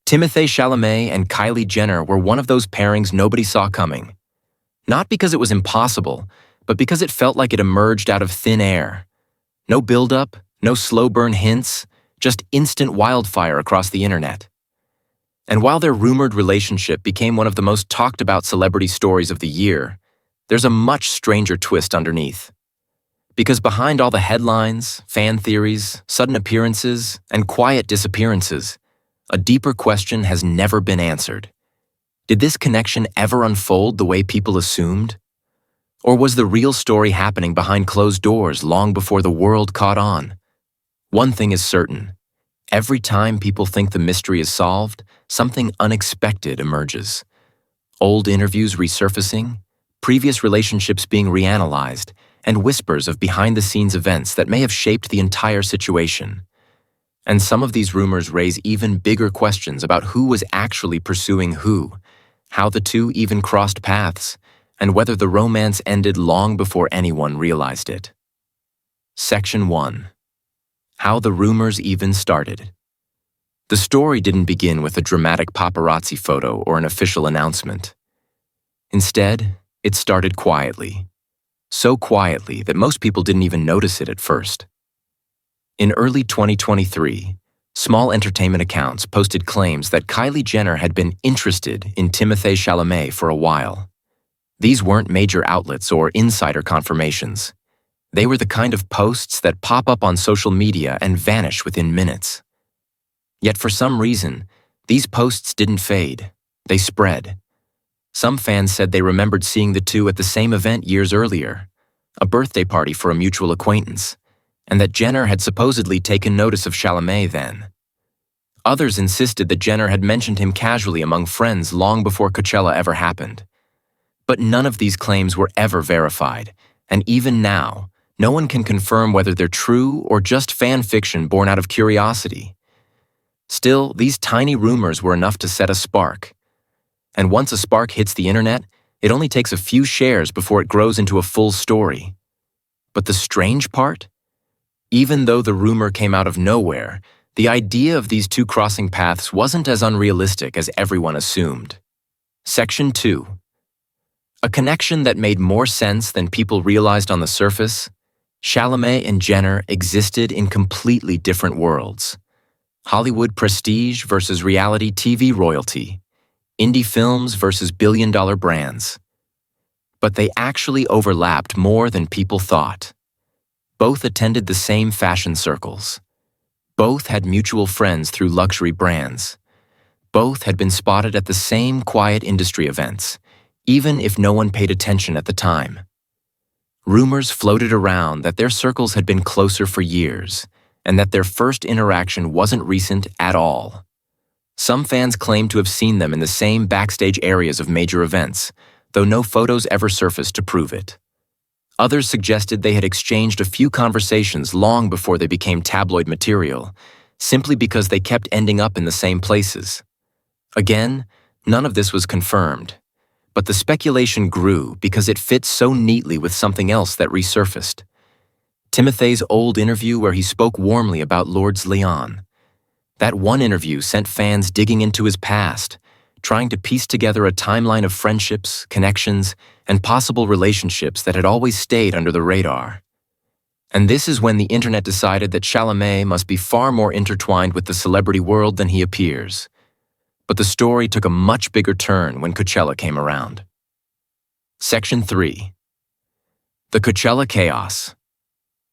Timothée Chalamet and Kylie Jenner were one of those pairings nobody saw coming. Not because it was impossible, but because it felt like it emerged out of thin air. No build-up, no slow-burn hints, just instant wildfire across the internet. And while their rumored relationship became one of the most talked-about celebrity stories of the year, there's a much stranger twist underneath. Because behind all the headlines, fan theories, sudden appearances, and quiet disappearances, a deeper question has never been answered. Did this connection ever unfold the way people assumed? Or was the real story happening behind closed doors long before the world caught on? One thing is certain. Every time people think the mystery is solved, something unexpected emerges. Old interviews resurfacing, previous relationships being reanalyzed, and whispers of behind-the-scenes events that may have shaped the entire situation. And some of these rumors raise even bigger questions about who was actually pursuing who, how the two even crossed paths, and whether the romance ended long before anyone realized it. Section 1. How the rumors even started. The story didn't begin with a dramatic paparazzi photo or an official announcement. Instead, it started quietly. So quietly that most people didn't even notice it at first. In early 2023, small entertainment accounts posted claims that Kylie Jenner had been interested in Timothée Chalamet for a while. These weren't major outlets or insider confirmations. They were the kind of posts that pop up on social media and vanish within minutes. Yet for some reason, these posts didn't fade. They spread. Some fans said they remembered seeing the two at the same event years earlier, a birthday party for a mutual acquaintance, and that Jenner had supposedly taken notice of Chalamet then. Others insisted that Jenner had mentioned him casually among friends long before Coachella ever happened. But none of these claims were ever verified, and even now, no one can confirm whether they're true or just fan fiction born out of curiosity. Still, these tiny rumors were enough to set a spark. And once a spark hits the internet, it only takes a few shares before it grows into a full story. But the strange part? Even though the rumor came out of nowhere, the idea of these two crossing paths wasn't as unrealistic as everyone assumed. Section 2. A connection that made more sense than people realized on the surface. Chalamet and Jenner existed in completely different worlds. Hollywood prestige versus reality TV royalty. Indie films versus billion-dollar brands. But they actually overlapped more than people thought. Both attended the same fashion circles. Both had mutual friends through luxury brands. Both had been spotted at the same quiet industry events, even if no one paid attention at the time. Rumors floated around that their circles had been closer for years, and that their first interaction wasn't recent at all. Some fans claimed to have seen them in the same backstage areas of major events, though no photos ever surfaced to prove it. Others suggested they had exchanged a few conversations long before they became tabloid material, simply because they kept ending up in the same places. Again, none of this was confirmed, but the speculation grew because it fit so neatly with something else that resurfaced. Timothee's old interview where he spoke warmly about Lourdes Leon. That one interview sent fans digging into his past, trying to piece together a timeline of friendships, connections, and possible relationships that had always stayed under the radar. And this is when the internet decided that Chalamet must be far more intertwined with the celebrity world than he appears. But the story took a much bigger turn when Coachella came around. Section 3. The Coachella Chaos.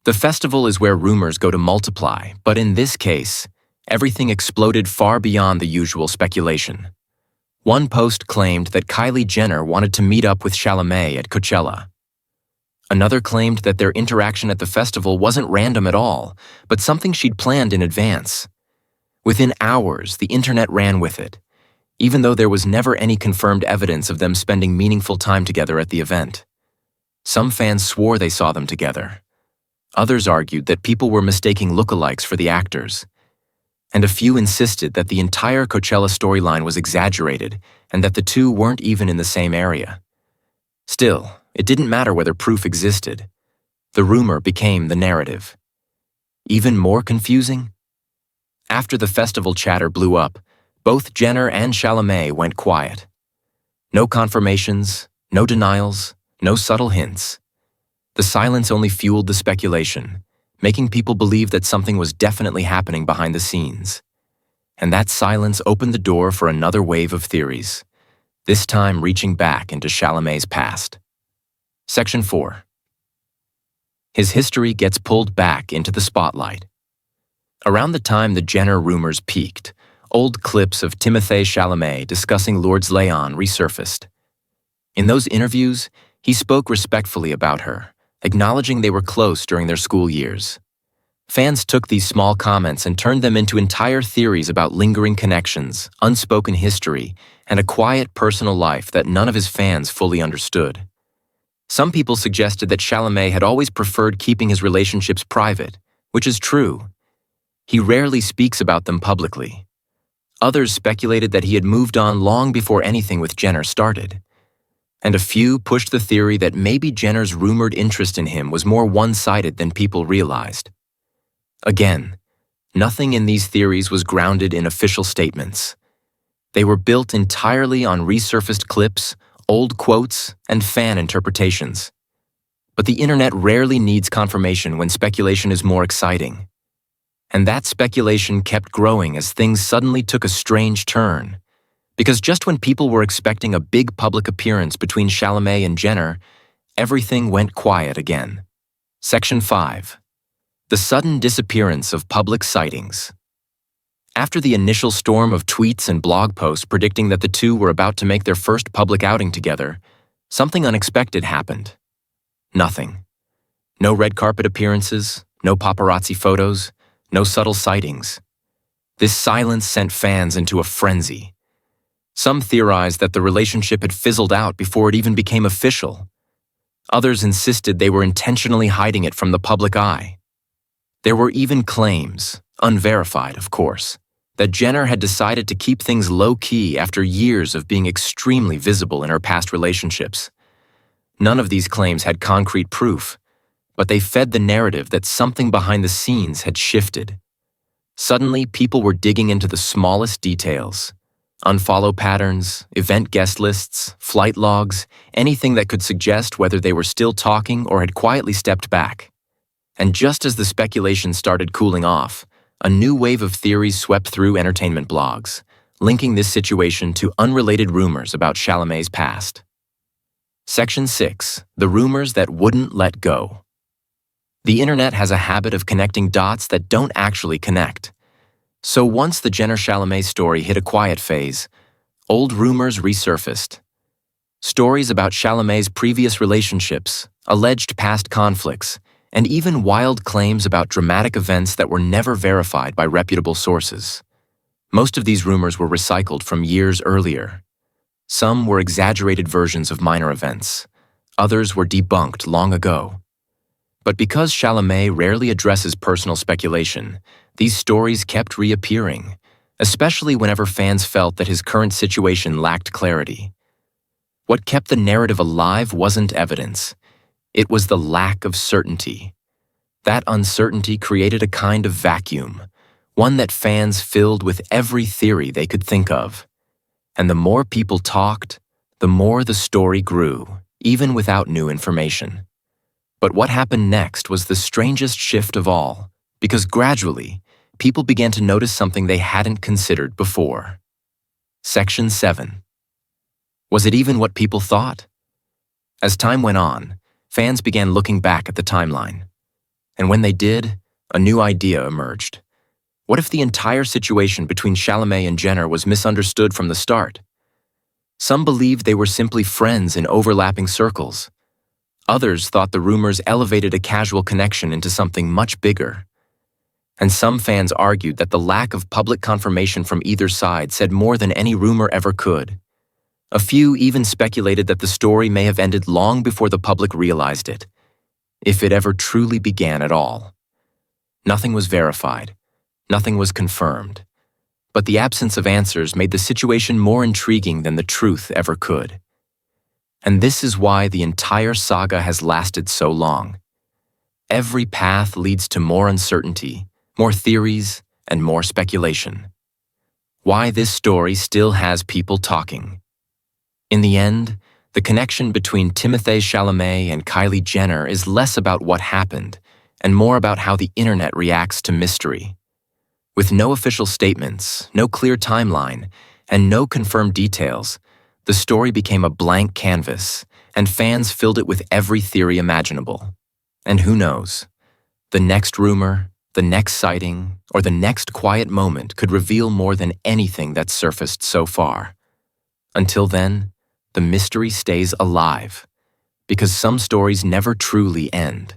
The festival is where rumors go to multiply, but in this case, everything exploded far beyond the usual speculation. One post claimed that Kylie Jenner wanted to meet up with Chalamet at Coachella. Another claimed that their interaction at the festival wasn't random at all, but something she'd planned in advance. Within hours, the internet ran with it, even though there was never any confirmed evidence of them spending meaningful time together at the event. Some fans swore they saw them together. Others argued that people were mistaking lookalikes for the actors. And a few insisted that the entire Coachella storyline was exaggerated and that the two weren't even in the same area. Still, it didn't matter whether proof existed. The rumor became the narrative. Even more confusing? After the festival chatter blew up, Both Jenner and Chalamet went quiet. No confirmations, no denials, no subtle hints. The silence only fueled the speculation, making people believe that something was definitely happening behind the scenes. And that silence opened the door for another wave of theories, this time reaching back into Chalamet's past. Section 4. His history gets pulled back into the spotlight. Around the time the Jenner rumors peaked, old clips of Timothée Chalamet discussing Lourdes Leon resurfaced. In those interviews, he spoke respectfully about her, acknowledging they were close during their school years. Fans took these small comments and turned them into entire theories about lingering connections, unspoken history, and a quiet personal life that none of his fans fully understood. Some people suggested that Chalamet had always preferred keeping his relationships private, which is true. He rarely speaks about them publicly. Others speculated that he had moved on long before anything with Jenner started. And a few pushed the theory that maybe Jenner's rumored interest in him was more one-sided than people realized. Again, nothing in these theories was grounded in official statements. They were built entirely on resurfaced clips, old quotes, and fan interpretations. But the internet rarely needs confirmation when speculation is more exciting. And that speculation kept growing as things suddenly took a strange turn. Because just when people were expecting a big public appearance between Chalamet and Jenner, everything went quiet again. Section 5. The sudden disappearance of public sightings. After the initial storm of tweets and blog posts predicting that the two were about to make their first public outing together, something unexpected happened. Nothing. No red carpet appearances, no paparazzi photos, no subtle sightings. This silence sent fans into a frenzy. Some theorized that the relationship had fizzled out before it even became official. Others insisted they were intentionally hiding it from the public eye. There were even claims, unverified of course, that Jenner had decided to keep things low-key after years of being extremely visible in her past relationships. None of these claims had concrete proof, but they fed the narrative that something behind the scenes had shifted. Suddenly, people were digging into the smallest details. Unfollow patterns, event guest lists, flight logs, anything that could suggest whether they were still talking or had quietly stepped back. And just as the speculation started cooling off, a new wave of theories swept through entertainment blogs, linking this situation to unrelated rumors about Chalamet's past. Section 6. The rumors that wouldn't let go. The internet has a habit of connecting dots that don't actually connect. So once the Jenner-Chalamet story hit a quiet phase, old rumors resurfaced. Stories about Chalamet's previous relationships, alleged past conflicts, and even wild claims about dramatic events that were never verified by reputable sources. Most of these rumors were recycled from years earlier. Some were exaggerated versions of minor events. Others were debunked long ago. But because Chalamet rarely addresses personal speculation, these stories kept reappearing, especially whenever fans felt that his current situation lacked clarity. What kept the narrative alive wasn't evidence. It was the lack of certainty. That uncertainty created a kind of vacuum, one that fans filled with every theory they could think of. And the more people talked, the more the story grew, even without new information. But what happened next was the strangest shift of all, because gradually, people began to notice something they hadn't considered before. Section 7. Was it even what people thought? As time went on, fans began looking back at the timeline. And when they did, a new idea emerged. What if the entire situation between Chalamet and Jenner was misunderstood from the start? Some believed they were simply friends in overlapping circles. Others thought the rumors elevated a casual connection into something much bigger. And some fans argued that the lack of public confirmation from either side said more than any rumor ever could. A few even speculated that the story may have ended long before the public realized it, if it ever truly began at all. Nothing was verified, nothing was confirmed, but the absence of answers made the situation more intriguing than the truth ever could. And this is why the entire saga has lasted so long. Every path leads to more uncertainty, more theories, and more speculation. Why this story still has people talking. In the end, the connection between Timothée Chalamet and Kylie Jenner is less about what happened and more about how the internet reacts to mystery. With no official statements, no clear timeline, and no confirmed details, the story became a blank canvas, and fans filled it with every theory imaginable. And who knows? The next rumor, the next sighting, or the next quiet moment could reveal more than anything that's surfaced so far. Until then, the mystery stays alive, because some stories never truly end.